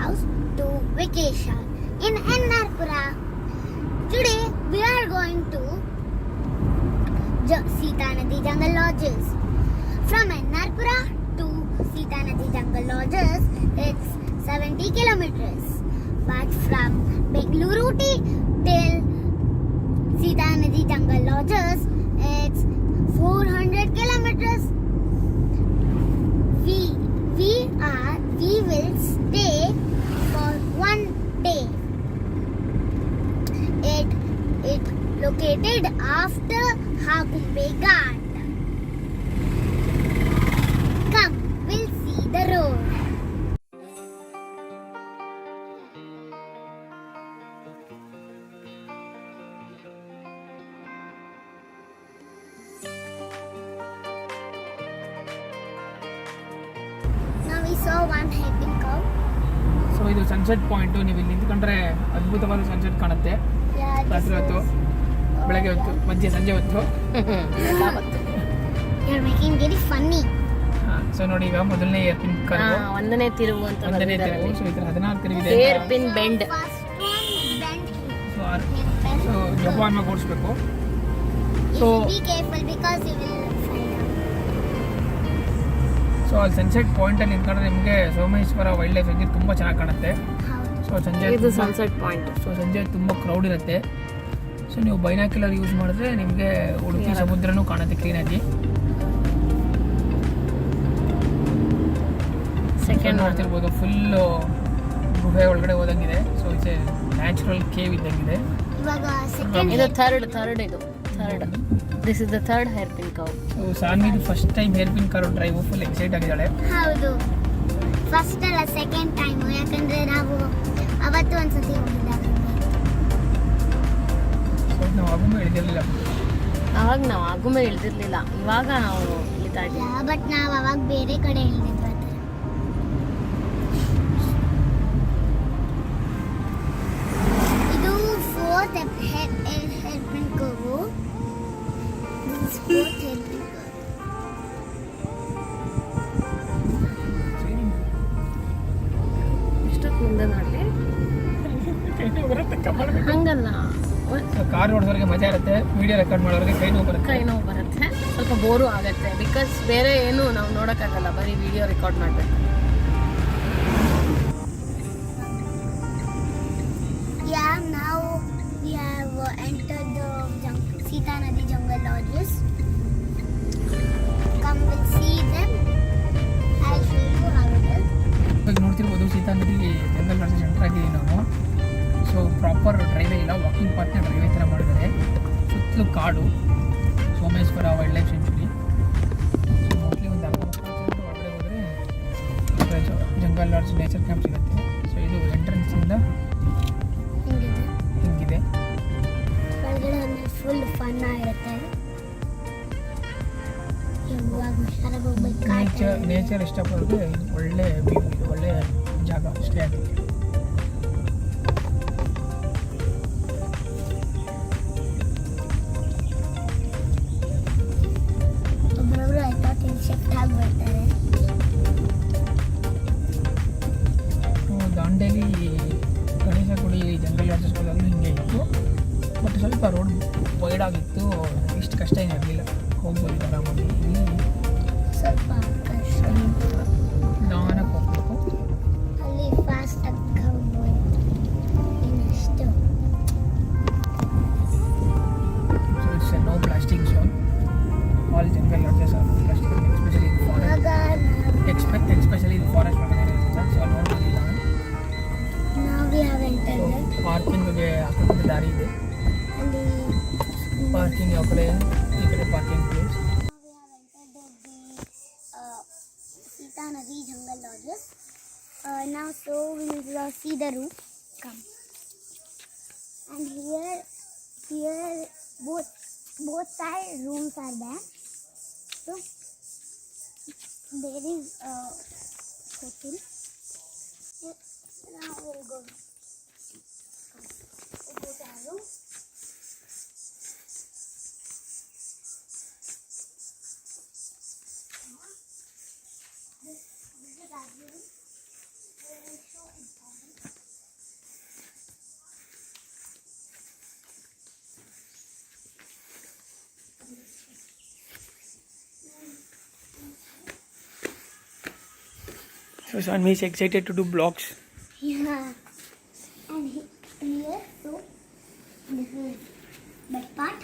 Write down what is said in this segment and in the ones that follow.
house to vacation in Ennarpura. Today we are going to Sita Nadi Jungle Lodges. From Ennarpura to Sita Nadi Jungle Lodges, it's 70 kilometers. But from Bengaluru till Sita Nadi Jungle Lodges, it's 400 kilometers. We will stay for 1 day. It located after Hagumbe Ghat. Come, we'll see the road. Now we saw one hiking cow. So ಇದು sunset point. ನೀವು ಇಲ್ಲಿ ನಿಂತ್ಕೊಂಡ್ರೆ ಅದ್ಭುತವಾದ sunset ಕಾಣುತ್ತೆ. ರಾತ್ರಿ ಹೊತ್ತು, ಬೆಳಗ್ಗೆ ಹೊತ್ತು, ಸಂಜೆ ಹೊತ್ತು. You're making very funny. So ನೋಡಿ, ಈಗ ಮೊದಲನೇ ಏರ್ ಪಿನ್ ಕರ್ವ್, ಒಂದನೇ ತಿರುವು ಅಂತ ಒಂದನೇ ತಿರುವು. ಸೊ ಇದರ 14 ತಿರುವಿದೆ. Hair pin bend. ಸೊ ಜಪಾನ್ ಓಡಿಸ್ಬೇಕು. So be careful because you will fall down. So ಅಲ್ಲಿ ಸನ್ಸೆಟ್ ಪಾಯಿಂಟಲ್ಲಿ ನಿಂತ್ಕೊಂಡ್ರೆ ನಿಮಗೆ ಸೋಮೇಶ್ವರ ವೈಲ್ಡ್ ಲೈಫ್ ಸೆಂಚುರಿ ತುಂಬ ಚೆನ್ನಾಗಿ ಕಾಣುತ್ತೆ. ಸೊ ಸಂಜೆ ಇದು ಸನ್ಸೆಟ್ ಪಾಯಿಂಟ್. ಸೊ ಸಂಜೆ ತುಂಬ ಕ್ರೌಡ್ ಇರುತ್ತೆ. ಸೊ ನೀವು ಬೈನಾಕ್ಯುಲರ್ ಯೂಸ್ ಮಾಡಿದ್ರೆ ನಿಮಗೆ ಉಡುಪಿ ಸಮುದ್ರನೂ ಕಾಣುತ್ತೆ ಕ್ಲೀನಾಗಿ. ಸೆಕೆಂಡ್ ನೋಡ್ತಿರ್ಬೋದು, ಫುಲ್ಲು ಗುಹೆ ಒಳಗಡೆ ಹೋದಂಗಿದೆ. So it's a natural cave ಇದ್ದಂಗಿದೆ. ಇವಾಗ ಸೆಕೆಂಡ್ ಇದು ಥರ್ಡ್ ಇದು third. This is the third hair pin curve. So ಸಾನ್ವಿದು first time hair pin curve drive, full excite ಆಗಿದ್ದಾಳೆ. ಹೌದು, ಫಸ್ಟ್ ಅಲ್ಲ ಸೆಕೆಂಡ್ ಟೈಮ್. ಯಾಕಂದ್ರೆ ನಾವು ಅವತ್ತು ಒಂದ್ಸತಿ ಹೋಗಿದ್ದಾಗ ಸೊ ನಾವು ಆಗುಂಬೆ ಇಳಿದಿರಲಿಲ್ಲ. ಅವಾಗ ನಾವು ಆಗುಂಬೆ ಇಳ್ದಿರ್ಲಿಲ್ಲ, ಇವಾಗ ನಾವು ಇಳಿತಾ ಇದ್ದೀವಿ. ಬಟ್ ನಾವು ಅವಾಗ ಬೇರೆ ಕಡೆ ಇಳಿದಿದ್ವಿ. ಇದು fourth hair pin curve. Fourth hair pin curve. ಇಷ್ಟೊತ್ತು ಮುಂದೆ ನೋಡಿ. ಹಂಗಲ್ಲ, ಕಾರ್ ಓಡಿಸೋರಿಗೆ ಮಜಾ ಇರುತ್ತೆ, ವಿಡಿಯೋ ರೆಕಾರ್ಡ್ ಮಾಡೋರಿಗೆ ಕೈ ನೋವು ಬರುತ್ತೆ, ಸ್ವಲ್ಪ ಬೋರು ಆಗುತ್ತೆ. ಬಿಕಾಸ್ ಬೇರೆ ಏನು ನಾವು ನೋಡೋಕ್ಕಾಗಲ್ಲ, ಬರೀ ವಿಡಿಯೋ ರೆಕಾರ್ಡ್ ಮಾಡಬೇಕು. Yeah, now we have entered the Sita Nadi Jungle Lodges. Come, we'll see them. I'll show you how it is. ಇವಾಗ ನೋಡ್ತಿರ್ಬೋದು, ಸೀತಾ ನದಿ ಜಂಗಲ್ ಲಾಡ್ಜ್ ಸೆಂಟರ್ ಆಗಿದ್ದೀವಿ ನಾವು. ಸೊ ಪ್ರಾಪರ್ ಡ್ರೈವೇ ಇಲ್ಲ, ವಾಕಿಂಗ್ ಪಾತ್ನ ಡ್ರೈವೇ ಥರ ಮಾಡಿದ್ದಾರೆ. ಸುತ್ತಲೂ ಕಾಡು, Someshwara wild life century. So mostly ಒಂದು 40 ಕಿಲೋಮೀಟರ್ ಒಳಗಡೆ ಹೋದರೆ ಜಂಗಲ್ ಲಾಡ್ಜ್ ನೇಚರ್ ಕ್ಯಾಂಪ್ ಸಿಗುತ್ತೆ. ಸೊ ಇದು ಎಂಟ್ರೆನ್ಸಿಂದ ಹಿಂಗಿದೆ. ಒಳಗಡೆ ಒಂದು ಫುಲ್ ಫನ್ ಆಗಿರುತ್ತೆ. ಇವಾಗ ಹುಷಾರಾಗಿ ಹೋಗ್ಬೇಕು. ನೇಚರ್ ಇಷ್ಟಪಡೋದು ಒಳ್ಳೆ ವ್ಯೂ, ಇದು ಒಳ್ಳೆ ಜಾಗ ಸ್ಟೇ ಆಗುತ್ತೆ. ಒಬ್ಬರೊಬ್ರು ಆಯ್ತು ಶಿಫ್ಟ್ ಆಗಿಬಿಡ್ತಾರೆ. ದಾಂಡೇಲಿ ಗಣೇಶ ಗುಡಿ ಜಂಗಲ್ ಲಾಡ್ಜಸ್ ಹೋದಾಗಲೂ ಹಿಂಗೆ ಇತ್ತು. ಬಟ್ ಸ್ವಲ್ಪ ರೋಡ್ ವೈಡ್ ಆಗಿತ್ತು, ಇಷ್ಟು ಕಷ್ಟ ಏನು ಇರಲಿಲ್ಲ, ಹೋಗ್ಬೋದು ಆರಾಮಾಗಿ. ಇಲ್ಲಿ ಸ್ವಲ್ಪ ಕಷ್ಟ, ನಿಧಾನಕ್ಕೆ ಹೋಗ್ಬೇಕು. ಅಲ್ಲಿ ಫಾಸ್ಟ್ ಆಗಿ ಹೋಗ್ಬೋದು. ಇನ್ನಷ್ಟು so it's no plastic zone. All jungle lodges are plastic, especially in forest. Especially in forest ಒಳಗಡೆ ಇರುತ್ತೆ. ಸೊ ಅಲ್ಲಿ ನೋಡ್ಬೋದಿಲ್ಲ. ನಾವು ಯಾವ ಎಂಟರ್ಡ್ ಪಾರ್ಕಿಂಗ್ಗೆ ಆ ಕಡೆ ದಾರಿ ಇದೆ. ಅಲ್ಲಿ ಪಾರ್ಕಿಂಗ್ ಯಾವ ಕಡೆ, ಈ ಕಡೆ parking place. Sita Nadi Jungle Lodges. Now so we will see the roof. Come. And here both side rooms are there. So there is a hotel. Now we'll go. We'll go to our room. This is our room. We'll show inside. So Sanvi is excited to do vlogs. Yeah. And here, so this is bed part.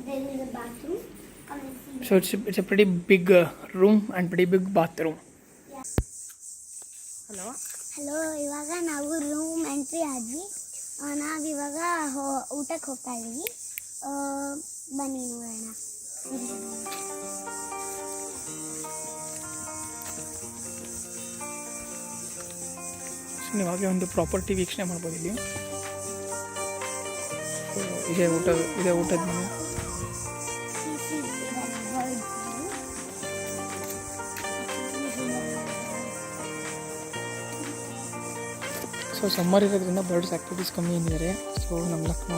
There is a bathroom. Come and see. So it's a pretty big room and pretty big bathroom. Hello hello, ಇವಾಗ ನಾವು room entry ಆದ್ವಿ. ನಾವಿವಾಗ ಊಟಕ್ಕೆ ಹೋಗ್ತಾ ಇದ್ದೀವಿ. ಬನ್ನಿ ನೋಡೋಣ. So ನೀವಾಗಲೇ ಒಂದು ಪ್ರಾಪರ್ಟಿ ವೀಕ್ಷಣೆ ಮಾಡ್ಬೋದು ಇಲ್ಲಿ. ಸೊ ಇದೇ ಊಟದ ಮನೆ. ಸೊ ಸಮ್ಮರ್ ಇರೋದ್ರಿಂದ ಬರ್ಡ್ಸ್ ಆ್ಯಕ್ಟಿವಿಟೀಸ್ ಕಮ್ಮಿ ಏನಿದ್ದಾರೆ. ಸೊ ನಮ್ಮ Lucknow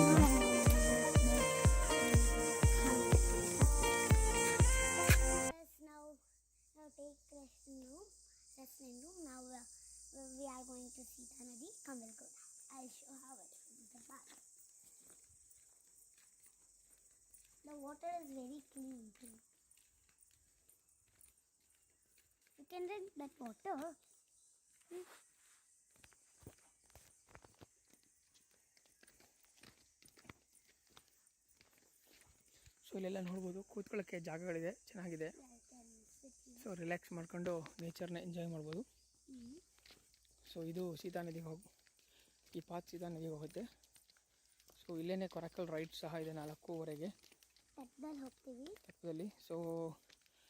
we are going to Sita Nadi. Come, we'll go. I'll show how it is. The bath. The water is very clean too. You can drink that water. So ಇಲ್ಲೆಲ್ಲ ನೋಡ್ಬೋದು, ಕೂತ್ಕೊಳ್ಳೋಕ್ಕೆ ಜಾಗಗಳಿದೆ, ಚೆನ್ನಾಗಿದೆ. So relax ಮಾಡ್ಕೊಂಡು ನೇಚರ್ನ enjoy ಮಾಡ್ಬೋದು. So ಇದು ಸೀತಾ ನದಿಗೆ ಈ path Sita ನದಿಗೆ ಹೋಗುತ್ತೆ. ಸೊ ಇಲ್ಲೇ ಕೊರಕಲ್ ರೈಡ್ ಸಹ ಇದೆ 4:15 ತೆಪ್ಪದಲ್ಲಿ. ಸೊ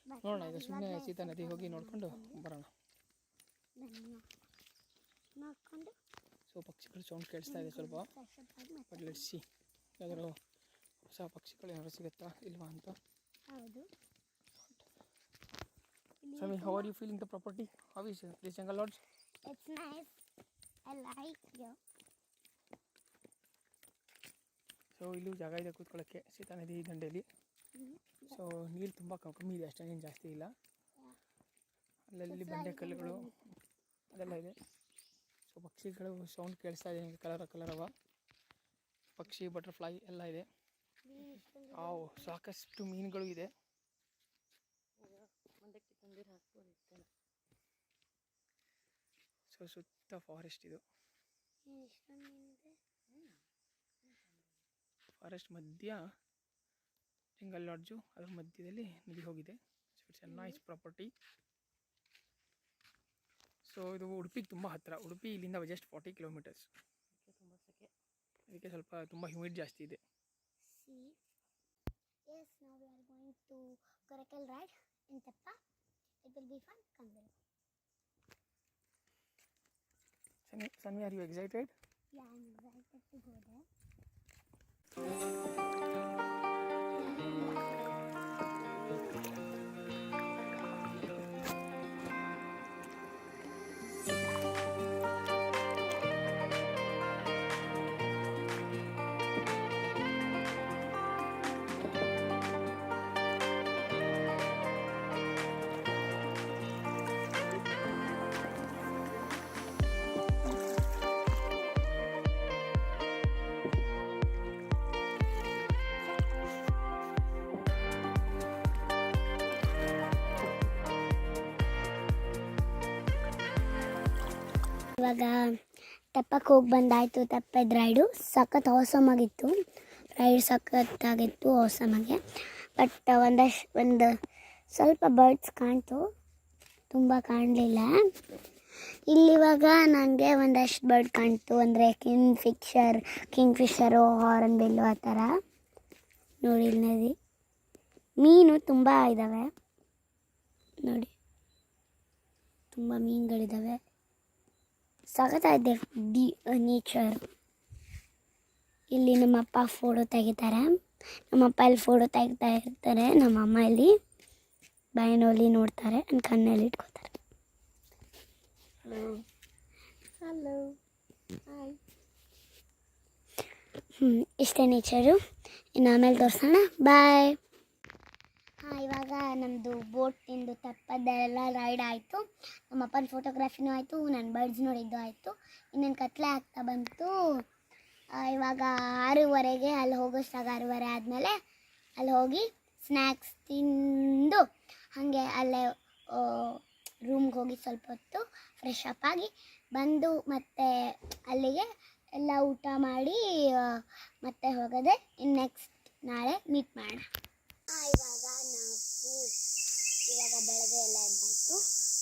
ನೋಡೋಣ, ಈಗ ಸುಮ್ಮನೆ ಸೀತಾ ನದಿಗೆ ಹೋಗಿ ನೋಡ್ಕೊಂಡು ಬರೋಣ. ಸೊ ಪಕ್ಷಿಗಳು ಸೌಂಡ್ ಕೇಳಿಸ್ತಾ ಇದೆ ಸ್ವಲ್ಪ. ಬಟ್ ಲೆಟ್ಸ್ ಸಿ, ಯಾವ್ದಾದ್ರು ಹೊಸ ಪಕ್ಷಿಗಳು ಏನಾದ್ರು ಸಿಗುತ್ತಾ ಇಲ್ವಾ ಅಂತ. Sami, how are you feeling the property? How is this jungle lodge? It's nice. I like you. So ಇಲ್ಲೂ ಜಾಗ ಇದೆ ಕೂತ್ಕೊಳ್ಳೋಕ್ಕೆ ಸೀತಾ ನದಿ ದಂಡೆಯಲ್ಲಿ. ಸೊ ನೀರು ತುಂಬ ಕಮ್ಮಿ ಇದೆ, ಅಷ್ಟೇನೇನು ಜಾಸ್ತಿ ಇಲ್ಲ. ಅಲ್ಲಲ್ಲಿ ಬಂಡೆ ಕಲ್ಲುಗಳು ಅದೆಲ್ಲ ಇದೆ. ಸೊ ಪಕ್ಷಿಗಳು ಸೌಂಡ್ ಕೇಳಿಸ್ತಾ ಇದೆ, ಕಲರವ ಪಕ್ಷಿ, ಬಟರ್ಫ್ಲೈ ಎಲ್ಲ ಇದೆ. ಸಾಕಷ್ಟು ಮೀನುಗಳು ಇದೆ. ಸೊ ಸುತ್ತ ಫಾರೆಸ್ಟ್ ಇದು. ಫಾರೆಸ್ಟ್ ಮಧ್ಯ ಜಂಗಲ್ ಲಾಡ್ಜು, ಅದರ ಮಧ್ಯದಲ್ಲಿ ನದಿ ಹೋಗಿದೆ. So it's A nice property. So ಇದು ಉಡುಪಿಗೆ ತುಂಬ ಹತ್ತಿರ. ಉಡುಪಿ ಇಲ್ಲಿಂದ ಜಸ್ಟ್ 40 ಕಿಲೋಮೀಟರ್ಸ್. ಅದಕ್ಕೆ ಸ್ವಲ್ಪ ತುಂಬ ಹ್ಯೂಮಿಡ್ ಜಾಸ್ತಿ ಇದೆ. Yes, now we are going to Korakal ride in Teppa. It will be fun. Come there. Sanvi, are you excited? Yeah, I'm excited to go there. ಇವಾಗ ತೆಪ್ಪಕ್ಕೆ ಹೋಗಿ ಬಂದಾಯಿತು. ತೆಪ್ಪದ ರೈಡು ಸಖತ್ ಆಸಮ್ ಆಗಿತ್ತು. Ride ಸಖತ್ತಾಗಿತ್ತು, ಆಸಮಾಗೆ. But ಒಂದು ಸ್ವಲ್ಪ birds ಕಾಣ್ತು, ತುಂಬ ಕಾಣಲಿಲ್ಲ. ಇಲ್ಲಿವಾಗ ನನಗೆ ಒಂದಷ್ಟು ಬರ್ಡ್ ಕಾಣ್ತು, ಅಂದರೆ ಕಿಂಗ್ಫಿಷರು, ಹಾರ್ನ್ ಬಿಲ್ಲು ಆ ಥರ. ನೋಡಿ ಇಲ್ಲಿ ನದಿ, ಮೀನು ತುಂಬ ಇದ್ದಾವೆ ನೋಡಿ, ತುಂಬ ಮೀನುಗಳಿದ್ದಾವೆ. ಸಖತ್ತಾಗಿದೆ ನೇಚರ್. ಇಲ್ಲಿ ನಮ್ಮಪ್ಪ ಫೋಟೋ ತೆಗಿತಾರೆ. ನಮ್ಮಪ್ಪ ಇಲ್ಲಿ ಫೋಟೋ ತೆಗಿತಾ ಇರ್ತಾರೆ. ನಮ್ಮಮ್ಮ ಇಲ್ಲಿ ಬೈನಲ್ಲಿ ನೋಡ್ತಾರೆ, ನನ್ನ ಕಣ್ಣಲ್ಲಿ ಇಟ್ಕೋತಾರೆ. Hello, hi. ಇಷ್ಟೇ ನೇಚರು. ಇನ್ನು ಆಮೇಲೆ ತೋರಿಸೋಣ. ಬಾಯ್. ಇವಾಗ ನಮ್ಮದು ಬೋಟಿಂದು ತೆಪ್ಪದೆಲ್ಲ ರೈಡ್ ಆಯಿತು. ನಮ್ಮಪ್ಪನ ಫೋಟೋಗ್ರಾಫಿನೂ ಆಯಿತು, ನನ್ನ ಬರ್ಡ್ಸ್ ನೋಡಿದ್ದು ಆಯಿತು. ಇನ್ನೇನು ಕತ್ಲೆ ಆಗ್ತಾ ಬಂತು. ಇವಾಗ 6:15 ಅಲ್ಲಿ ಹೋಗೋಷ್ಟಾಗ 6:30 ಆದಮೇಲೆ ಅಲ್ಲಿ ಹೋಗಿ ಸ್ನ್ಯಾಕ್ಸ್ ತಿಂದು ಹಾಗೆ ಅಲ್ಲೇ ರೂಮ್ಗೆ ಹೋಗಿ ಸ್ವಲ್ಪ ಹೊತ್ತು ಫ್ರೆಶ್ ಅಪ್ ಆಗಿ ಬಂದು ಮತ್ತೆ ಅಲ್ಲಿಗೆ ಎಲ್ಲ ಊಟ ಮಾಡಿ ಮತ್ತೆ ಹೋಗೋದೆ. ನೆಕ್ಸ್ಟ್ ನಾಳೆ ಮೀಟ್ ಮಾಡೋಣ. ಇವಾಗ ಬೆಳಗ್ಗೆ ಎಲ್ಲ ಎದ್ದಾಯಿತು,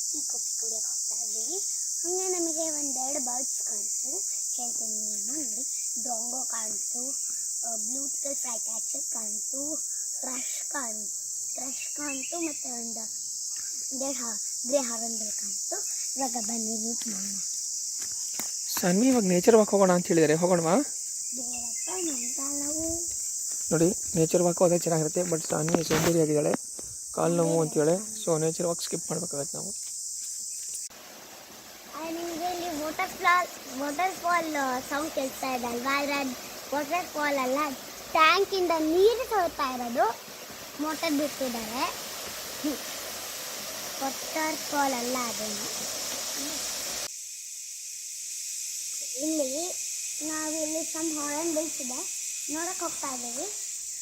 ಟೀ ಕಾಫಿ ಕುಡಿಯೋಕೆ ಹೋಗ್ತಾ ಇದ್ದೀವಿ. ಹಾಗೆ ನಮಗೆ ಒಂದೆರಡು ಬರ್ಡ್ಸ್ ಕಾಣ್ತು, ಹೇಳ್ತೀನಿ ನೋಡಿ. ಡ್ರಾಂಗೋ ಕಾಣ್ತು, ಬ್ಲೂ ಟಿಕಲ್ ಫ್ರೈ ಕ್ಯಾಚರ್ ಕಾಣ್ತು, ಥ್ರಶ್ ಕಾಣ್ತು ಮತ್ತು ಒಂದು ಗ್ರೇ ಹಾರ್ನ್ಬಿಲ್ ಕಾಣ್ತು. ಇವಾಗ ಬನ್ನಿ ರೂಟ್ ಮಾಡೋಣ. ಸನ್ವಿ ಇವಾಗ ನೇಚರ್ ವಾಕ್ ಹೋಗೋಣ ಅಂತ ಹೇಳಿದರೆ ಹೋಗೋಣವಾ? ಬೇರಪ್ಪ ನಾವು ನೋಡಿ ನೇಚರ್ ವಾಕ್ ಹೋದಾಗ ಚೆನ್ನಾಗಿರುತ್ತೆ. ಬಟ್ ಸನ್ವಿ ಸೋಂಬೇರಿ ಆಗಿದ್ದಾಳೆ, ಕಾಲು ನೋವು ಅಂತೇಳಿ. ಸೊ ನೇಚರ್ ವಾಕ್ ಸ್ಕಿಪ್ ಮಾಡ್ಬೇಕಾಗತ್ತೆ ನಾವು. ನಿಮಗೆ ಇಲ್ಲಿ ವಾಟರ್ ಫಾಲ್ ಸೌಂಡ್ ಕೇಳ್ತಾ ಇದೆ ಅಲ್ವಾ? ವಾಟರ್ ಫಾಲ್ ಅಲ್ಲ, ಟ್ಯಾಂಕಿಂದ ನೀರು ಹೋಗ್ತಾ ಇರೋದು. ಮೋಟರ್ ಬಿಟ್ಟಿದ್ದಾರೆ. ವಾಟರ್ ಫಾಲ್ ಅಲ್ಲ ಅದೇನು. ನಾವಿಲ್ಲಿ ಸಮ್ ಹಾರ್ನ್ ಬಿಲ್ಸ್ ಇದೆ, ನೋಡಕ್ಕೆ ಹೋಗ್ತಾ ಇದ್ದೀವಿ.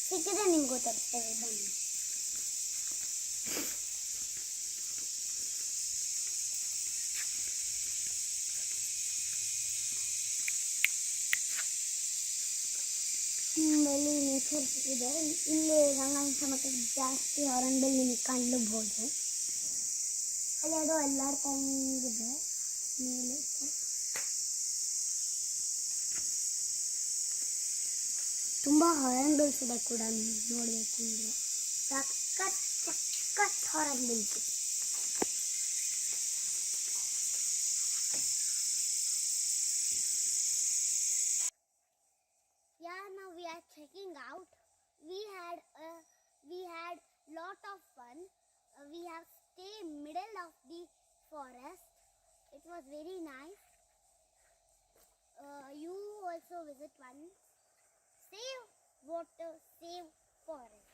ಸಿಕ್ಕಿದ್ರೆ ನಿಮ್ಗೆ ತೋರಿಸ್ತೇವೆ, ಬನ್ನಿ. ಇಲ್ಲಿ ನೇಚರ್ ಇದೆ. ಇಲ್ಲಿ ರಂಗಾಯಣ ಮತ್ತು ಜಾಸ್ತಿ ಹಾರ್ನ್ ಬಿಲ್ ನಿಮಗೆ ಕಾಣಬಹುದು. ಅಲ್ಲಿ ಅದು ಅಲ್ಲಾಡ್ತಂಗಿದೆ ಮೇಲೆ. ತುಂಬ ಹಾರ್ನ್ ಬಿಲ್ಸ್ ಇದೆ ಕೂಡ, ನೀವು ನೋಡಬೇಕು ಅಂದರೆ ಸಖತ್ horn bills. Yeah, now we are checking out. We had lot of fun. We have stayed middle of the forest. It was very nice. You also visit one. Save water, save forest.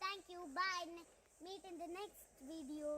Thank you. Bye. Meet in the next video.